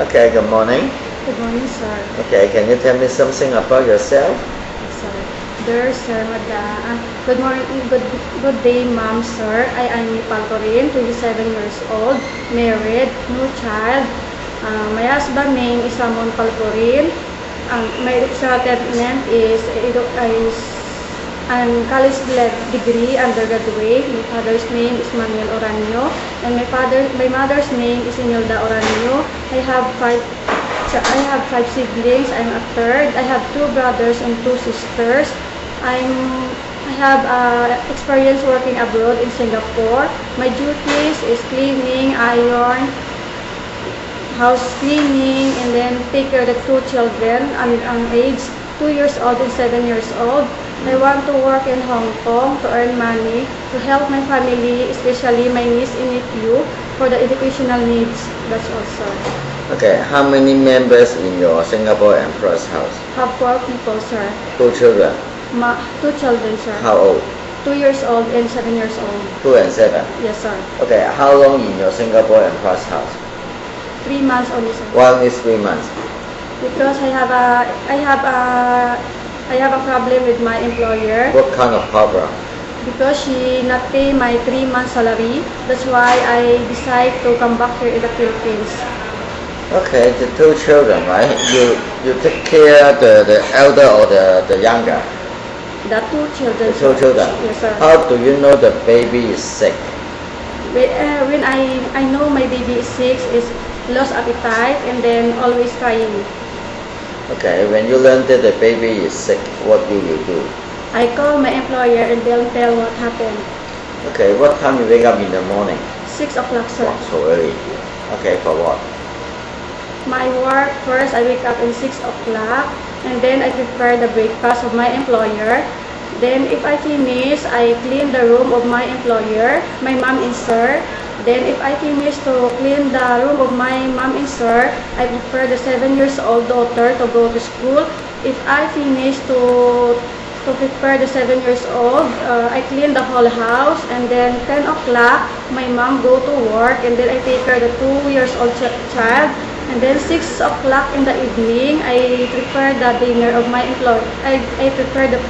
Okay, good morning. Good morning, sir. Okay, can you tell me something about yourself? Sir. Dear Sir, good morning, good day, ma'am, sir. I am Palcorin, 27 years old, married, no child. My husband name is Ramon Palcorin. My certificate is college degree undergraduate. My father's name is Manuel Oranio, and my mother's name is Inilda Oranio. I have five siblings. I'm a third. I have two brothers and two sisters. I have experience working abroad in Singapore. My duties is cleaning, iron, house cleaning, and then take care of the two children age 2 years old and 7 years old. I want to work in Hong Kong to earn money to help my family, especially my niece and nephew, for the educational needs. That's all, sir. Okay, how many members in your Singapore employer's house? Have 4 people, sir. 2 children. 2 children, sir. How old? 2 years old and 7 years old. 2 and 7. Yes, sir. Okay, how long in your Singapore employer's house? 3 months only, sir. 1 is 3 months. Because I have a problem with my employer. What kind of problem? Because she not pay my 3 months salary. That's why I decide to come back here in the Philippines. Okay, the 2 children, right? You take care the elder or the younger? The 2 children. The 2 children. Yes, sir. How do you know the baby is sick? When I know my baby is sick, is lost appetite and then always crying. Okay, when you learn that the baby is sick, what do you do? I call my employer and they'll tell what happened. Okay, what time you wake up in the morning? 6 o'clock, sir. Wow, so early. Okay, for what? My work, first I wake up at 6 o'clock and then I prepare the breakfast of my employer. Then if I finish, I clean the room of my employer, my mom and sir. Then if I finish to clean the room of my mom and sir, I prepare the 7 years old daughter to go to school. If I finish to prepare the 7 years old, I clean the whole house, and then 10 o'clock, my mom go to work, and then I take care of the 2 years old child. And then 6 o'clock in the evening, I prepare the dinner of my employee. I prepare the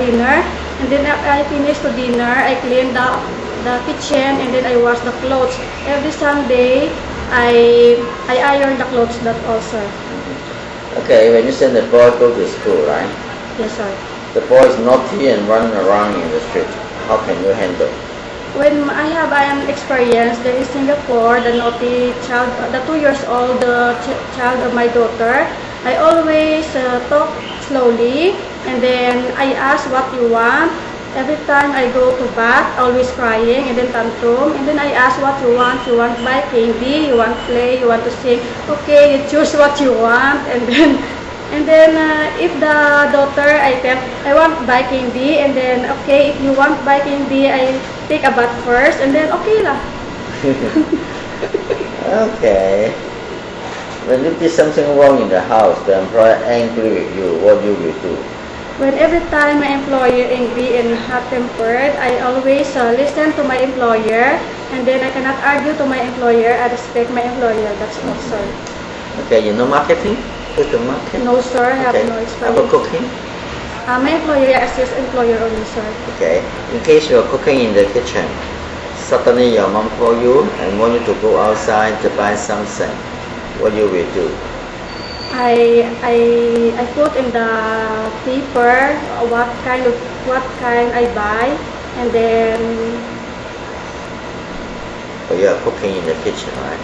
dinner, and then I finish the dinner. I clean the kitchen, and then I wash the clothes. Every Sunday, I iron the clothes. That also. Okay, when you send the boy go to school, right? Yes, sir. The boy is naughty and running around in the street. How can you handle? When I have an experience there in Singapore, the naughty child, the 2 years old child of my daughter, I always talk slowly, and then I ask what you want. Every time I go to bath, always crying and then tantrum, and then I ask what you want. You want buy candy, you want play, you want to sing. Okay, you choose what you want, and then if the daughter I tell I want buy candy, and then okay, if you want buy candy, I take a bath first, and then okay lah. Okay. When you did something wrong in the house, the employer angry with you, what you will do? When every time my employer angry and hot-tempered, I always listen to my employer, and then I cannot argue to my employer. I respect my employer. That's all, sir. Okay, you know marketing? Good to market? No, sir. I have Okay. no How experience. about cooking? My employer assist employer only, sir. Okay. In case you're cooking in the kitchen, suddenly your mom call you and want you to go outside to buy something, what you will do? I put in the paper what kind I buy, and then So you are cooking in the kitchen, right?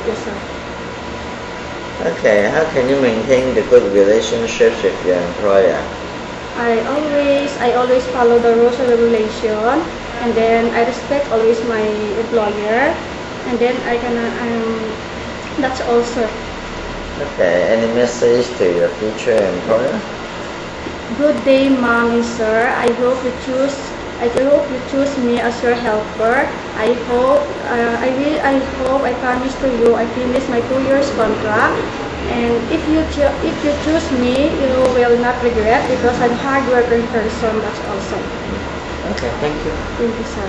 yes, sir. Okay, how can you maintain the good relationships with your employer? I always follow the rules and regulation, and then I respect always my employer, and then that's all, sir. Okay, any message to your future employer? Good day, mom and sir. I hope you choose me as your helper. I promise to you I finish my 2 years contract, and if you choose me, you will not regret because I'm hard working person. That's also. Okay, thank you. Thank you, sir.